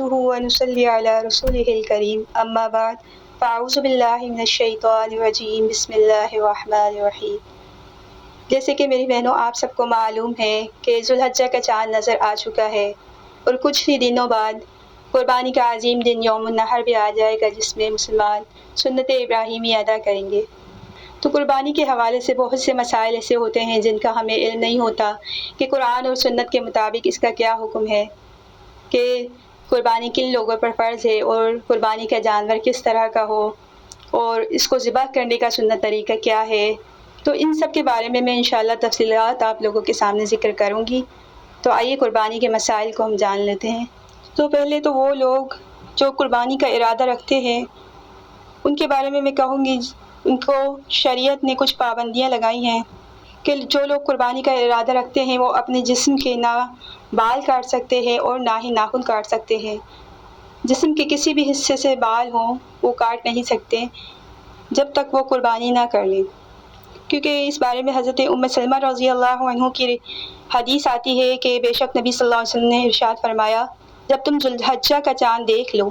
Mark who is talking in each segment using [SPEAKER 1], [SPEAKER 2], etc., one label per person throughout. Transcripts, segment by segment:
[SPEAKER 1] نحمده ونصلي على رسوله الكريم اما بعد فاعوذ باللہ من الشیطان الرجیم بسم اللہ الرحمن الرحیم۔ جیسے کہ میری بہنوں آپ سب کو معلوم ہے کہ ذوالحجہ کا چاند نظر آ چکا ہے اور کچھ ہی دنوں بعد قربانی کا عظیم دن یوم النحر بھی آ جائے گا، جس میں مسلمان سنت ابراہیمی ادا کریں گے۔ تو قربانی کے حوالے سے بہت سے مسائل ایسے ہوتے ہیں جن کا ہمیں علم نہیں ہوتا کہ قرآن اور سنت کے مطابق اس کا کیا حکم ہے، کہ قربانی کن لوگوں پر فرض ہے اور قربانی کا جانور کس طرح کا ہو اور اس کو ذبح کرنے کا سنت طریقہ کیا ہے۔ تو ان سب کے بارے میں انشاءاللہ تفصیلات آپ لوگوں کے سامنے ذکر کروں گی۔ تو آئیے قربانی کے مسائل کو ہم جان لیتے ہیں۔ تو پہلے تو وہ لوگ جو قربانی کا ارادہ رکھتے ہیں ان کے بارے میں کہوں گی، ان کو شریعت نے کچھ پابندیاں لگائی ہیں کہ جو لوگ قربانی کا ارادہ رکھتے ہیں وہ اپنے جسم کے نہ بال کاٹ سکتے ہیں اور نہ ہی ناخن کاٹ سکتے ہیں۔ جسم کے کسی بھی حصے سے بال ہوں وہ کاٹ نہیں سکتے جب تک وہ قربانی نہ کر لیں، کیونکہ اس بارے میں حضرت ام سلمہ رضی اللہ عنہ کی حدیث آتی ہے کہ بے شک نبی صلی اللہ علیہ وسلم نے ارشاد فرمایا، جب تم ذوالحجہ کا چاند دیکھ لو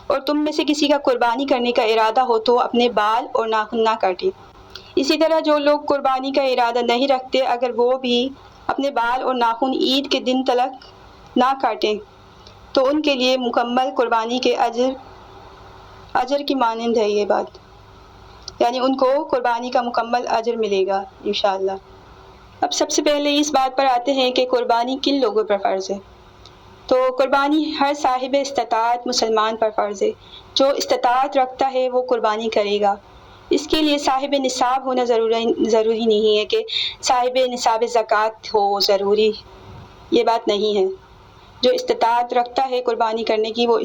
[SPEAKER 1] اور تم میں سے کسی کا قربانی کرنے کا ارادہ ہو تو اپنے بال اور ناخن نہ کاٹے۔ اسی طرح جو لوگ قربانی کا ارادہ نہیں رکھتے اگر وہ بھی اپنے بال اور ناخن عید کے دن تلک نہ کاٹیں تو ان کے لیے مکمل قربانی کے اجر کی مانند ہے یہ بات، یعنی ان کو قربانی کا مکمل اجر ملے گا انشاءاللہ۔ اب سب سے پہلے اس بات پر آتے ہیں کہ قربانی کن لوگوں پر فرض ہے۔ تو قربانی ہر صاحب استطاعت مسلمان پر فرض ہے۔ جو استطاعت رکھتا ہے وہ قربانی کرے گا۔ اس کے لیے صاحب نصاب ہونا ضروری نہیں ہے کہ صاحب نصاب زکوٰۃ ہو ضروری، یہ بات نہیں ہے۔ جو استطاعت رکھتا ہے قربانی کرنے کی وہ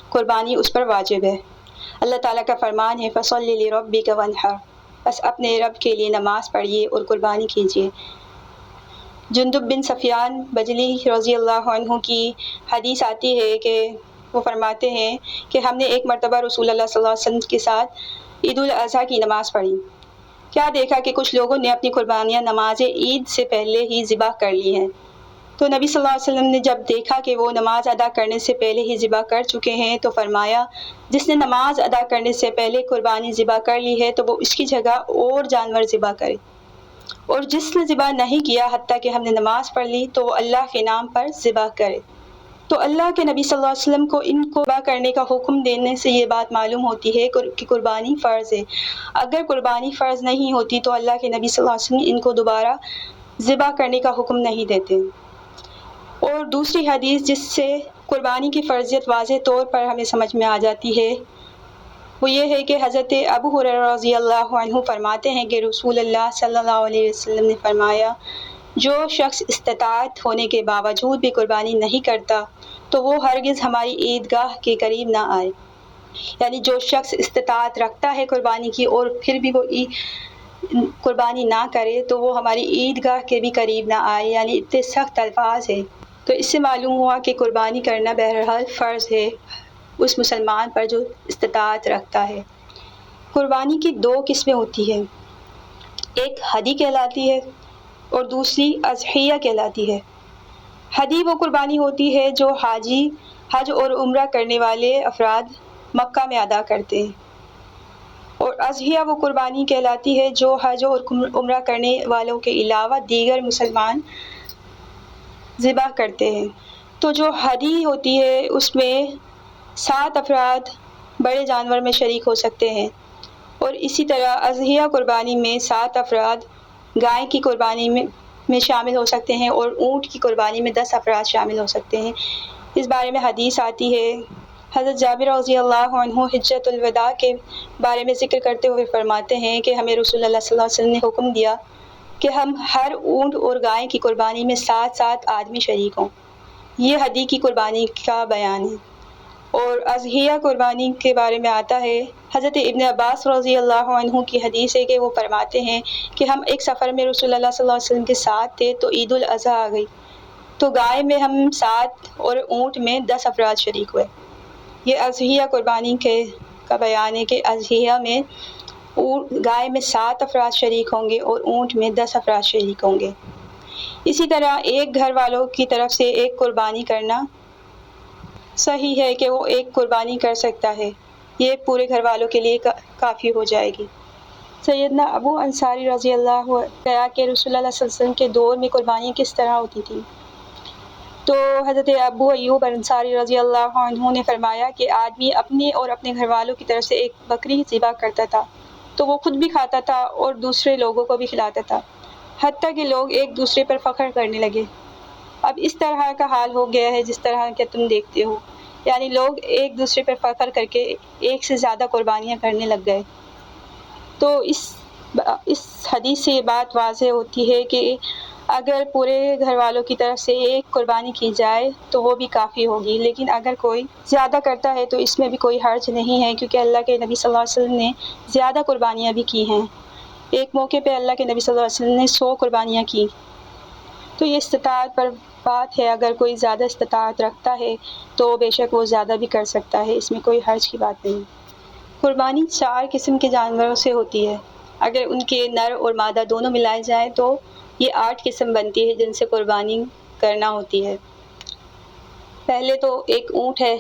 [SPEAKER 1] قربانی اس پر واجب ہے۔ اللہ تعالیٰ کا فرمان ہے فَصَلِّ لِرَبِّكَ وَانْحَرْ، بس اپنے رب کے لیے نماز پڑھیے اور قربانی کیجیے۔ جندب بن سفیان بجلی رضی اللہ عنہ کی حدیث آتی ہے کہ وہ فرماتے ہیں کہ ہم نے ایک مرتبہ رسول اللہ صلی اللہ علیہ وسلم کے ساتھ عید الاضحیٰ کی نماز پڑھی۔ کیا دیکھا کہ کچھ لوگوں نے اپنی قربانیاں نماز عید سے پہلے ہی ذبح کر لی ہیں۔ تو نبی صلی اللہ علیہ وسلم نے جب دیکھا کہ وہ نماز ادا کرنے سے پہلے ہی ذبح کر چکے ہیں تو فرمایا، جس نے نماز ادا کرنے سے پہلے قربانی ذبح کر لی ہے تو وہ اس کی جگہ اور جانور ذبح کرے، اور جس نے ذبح نہیں کیا حتیٰ کہ ہم نے نماز پڑھ لی تو وہ اللہ کے نام پر ذبح کرے۔ تو اللہ کے نبی صلی اللہ علیہ وسلم کو ان کو ذبح کرنے کا حکم دینے سے یہ بات معلوم ہوتی ہے کہ قربانی فرض ہے۔ اگر قربانی فرض نہیں ہوتی تو اللہ کے نبی صلی اللہ علیہ وسلم ان کو دوبارہ ذبح کرنے کا حکم نہیں دیتے۔ اور دوسری حدیث جس سے قربانی کی فرضیت واضح طور پر ہمیں سمجھ میں آ جاتی ہے وہ یہ ہے کہ حضرت ابو ہریرہ رضی اللہ عنہ فرماتے ہیں کہ رسول اللہ صلی اللہ علیہ وسلم نے فرمایا، جو شخص استطاعت ہونے کے باوجود بھی قربانی نہیں کرتا تو وہ ہرگز ہماری عیدگاہ کے قریب نہ آئے۔ یعنی جو شخص استطاعت رکھتا ہے قربانی کی اور پھر بھی وہ قربانی نہ کرے تو وہ ہماری عیدگاہ کے بھی قریب نہ آئے، یعنی اتنے سخت الفاظ ہیں۔ تو اس سے معلوم ہوا کہ قربانی کرنا بہرحال فرض ہے اس مسلمان پر جو استطاعت رکھتا ہے۔ قربانی کی دو قسمیں ہوتی ہیں، ایک ہدی کہلاتی ہے اور دوسری اضحیہ کہلاتی ہے۔ ہدی وہ قربانی ہوتی ہے جو حج اور عمرہ کرنے والے افراد مکہ میں ادا کرتے ہیں، اور اضحیہ وہ قربانی کہلاتی ہے جو حج اور عمرہ کرنے والوں کے علاوہ دیگر مسلمان ذبح کرتے ہیں۔ تو جو ہدی ہوتی ہے اس میں 7 افراد بڑے جانور میں شریک ہو سکتے ہیں، اور اسی طرح اضحیہ قربانی میں 7 افراد گائے کی قربانی میں شامل ہو سکتے ہیں اور اونٹ کی قربانی میں 10 افراد شامل ہو سکتے ہیں۔ اس بارے میں حدیث آتی ہے، حضرت جابر رضی اللہ عنہ حجۃ الوداع کے بارے میں ذکر کرتے ہوئے فرماتے ہیں کہ ہمیں رسول اللہ صلی اللہ علیہ وسلم نے حکم دیا کہ ہم ہر اونٹ اور گائے کی قربانی میں 7 آدمی شریک ہوں۔ یہ ہدی کی قربانی کا بیان ہے۔ اور اضحیہ قربانی کے بارے میں آتا ہے، حضرت ابن عباس رضی اللہ عنہ کی حدیث ہے کہ وہ فرماتے ہیں کہ ہم ایک سفر میں رسول اللہ صلی اللہ علیہ وسلم کے ساتھ تھے تو عید الاضحیٰ آ گئی، تو گائے میں ہم 7 اور اونٹ میں 10 افراد شریک ہوئے۔ یہ اضحیہ قربانی کا بیان ہے کہ اضحیہ میں گائے میں 7 افراد شریک ہوں گے اور اونٹ میں 10 افراد شریک ہوں گے۔ اسی طرح ایک گھر والوں کی طرف سے ایک قربانی کرنا صحیح ہے کہ وہ ایک قربانی کر سکتا ہے، یہ پورے گھر والوں کے لیے کافی ہو جائے گی۔ سیدنا ابو انصاری رضی اللہ عنہ کہا کہ رسول اللہ صلی اللہ علیہ وسلم کے دور میں قربانی کس طرح ہوتی تھی؟ تو حضرت ابو ایوب انصاری رضی اللہ عنہ نے فرمایا کہ آدمی اپنے اور اپنے گھر والوں کی طرف سے ایک بکری ذبح کرتا تھا تو وہ خود بھی کھاتا تھا اور دوسرے لوگوں کو بھی کھلاتا تھا، حتیٰ کہ لوگ ایک دوسرے پر فخر کرنے لگے۔ اب اس طرح کا حال ہو گیا ہے جس طرح کہ تم دیکھتے ہو، یعنی لوگ ایک دوسرے پر فخر کر کے ایک سے زیادہ قربانیاں کرنے لگ گئے۔ تو اس حدیث سے یہ بات واضح ہوتی ہے کہ اگر پورے گھر والوں کی طرف سے ایک قربانی کی جائے تو وہ بھی کافی ہوگی، لیکن اگر کوئی زیادہ کرتا ہے تو اس میں بھی کوئی حرج نہیں ہے، کیونکہ اللہ کے نبی صلی اللہ علیہ وسلم نے زیادہ قربانیاں بھی کی ہیں۔ ایک موقع پہ اللہ کے نبی صلی اللہ علیہ وسلم نے 100 قربانیاں کی۔ تو یہ استطاعت پر بات ہے، اگر کوئی زیادہ استطاعت رکھتا ہے تو بے شک وہ زیادہ بھی کر سکتا ہے، اس میں کوئی حرج کی بات نہیں۔ قربانی 4 قسم کے جانوروں سے ہوتی ہے، اگر ان کے نر اور مادہ دونوں ملائے جائیں تو یہ 8 قسم بنتی ہے جن سے قربانی کرنا ہوتی ہے۔ پہلے تو ایک اونٹ ہے،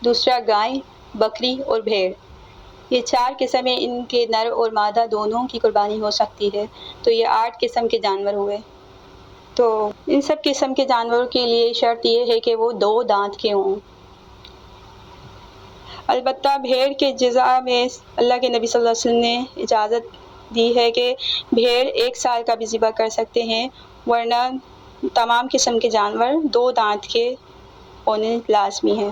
[SPEAKER 1] دوسرا گائے، بکری اور بھیڑ۔ یہ 4 قسم ہیں، ان کے نر اور مادہ دونوں کی قربانی ہو سکتی ہے، تو یہ 8 قسم کے جانور ہوئے۔ تو ان سب قسم کے جانوروں کے لیے شرط یہ ہے کہ وہ 2 دانت کے ہوں۔ البتہ بھیڑ کے جزا میں اللہ کے نبی صلی اللہ علیہ وسلم نے اجازت دی ہے کہ بھیڑ 1 سال کا بھی ذبح کر سکتے ہیں، ورنہ تمام قسم کے جانور 2 دانت کے ہونے لازمی ہیں۔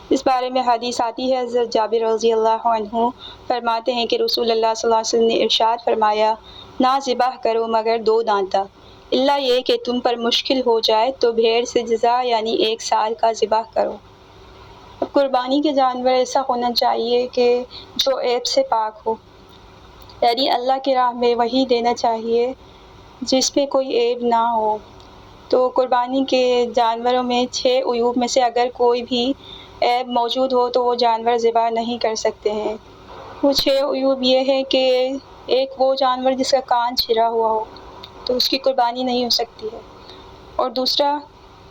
[SPEAKER 1] اس بارے میں حدیث آتی ہے، حضرت جابر رضی اللہ عنہ فرماتے ہیں کہ رسول اللہ صلی اللہ علیہ وسلم نے ارشاد فرمایا، نہ ذبح کرو مگر 2 دانتہ، الا یہ کہ تم پر مشکل ہو جائے تو بھیڑ سے جزا یعنی 1 سال کا ذبح کرو۔ اب قربانی کے جانور ایسا ہونا چاہیے کہ جو عیب سے پاک ہو، یعنی اللہ کی راہ میں وہی دینا چاہیے جس میں کوئی عیب نہ ہو۔ تو قربانی کے جانوروں میں 6 عیوب میں سے اگر کوئی بھی عیب موجود ہو تو وہ جانور ذبح نہیں کر سکتے ہیں۔ وہ 6 عیوب یہ ہے کہ ایک وہ جانور جس کا کان چھرا ہوا ہو تو اس کی قربانی نہیں ہو سکتی ہے، اور دوسرا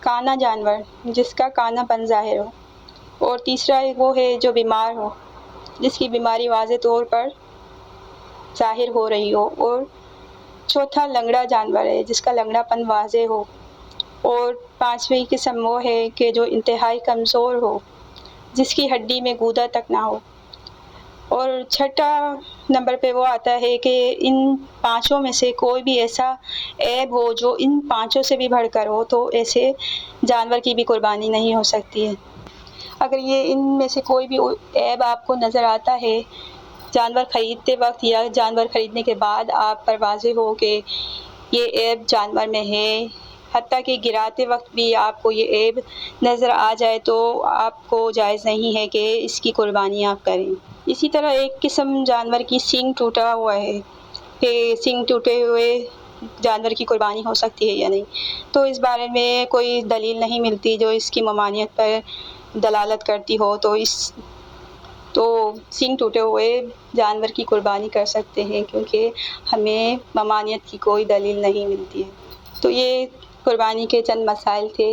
[SPEAKER 1] کانا جانور جس کا کانا پن ظاہر ہو، اور تیسرا وہ ہے جو بیمار ہو، جس کی بیماری واضح طور پر ظاہر ہو رہی ہو، اور چوتھا لنگڑا جانور ہے جس کا لنگڑا پن واضح ہو، اور 5ویں قسم وہ ہے کہ جو انتہائی کمزور ہو، جس کی ہڈی میں گودا تک نہ ہو، اور 6 نمبر پہ وہ آتا ہے کہ ان 5 میں سے کوئی بھی ایسا عیب ہو جو ان 5 سے بھی بڑھ کر ہو تو ایسے جانور کی بھی قربانی نہیں ہو سکتی ہے۔ اگر یہ ان میں سے کوئی بھی عیب آپ کو نظر آتا ہے جانور خریدتے وقت یا جانور خریدنے کے بعد آپ پر واضح ہو کہ یہ عیب جانور میں ہے، حتیٰ کہ گراتے وقت بھی آپ کو یہ عیب نظر آ جائے تو آپ کو جائز نہیں ہے کہ اس کی قربانی آپ کریں۔ اسی طرح ایک قسم جانور کی سینگ ٹوٹا ہوا ہے کہ سینگ ٹوٹے ہوئے جانور کی قربانی ہو سکتی ہے یا نہیں، تو اس بارے میں کوئی دلیل نہیں ملتی جو اس کی ممانعت پر دلالت کرتی ہو، تو سینگ ٹوٹے ہوئے جانور کی قربانی کر سکتے ہیں، کیونکہ ہمیں ممانعت کی کوئی دلیل نہیں ملتی ہے۔ تو یہ قربانی کے چند مسائل تھے۔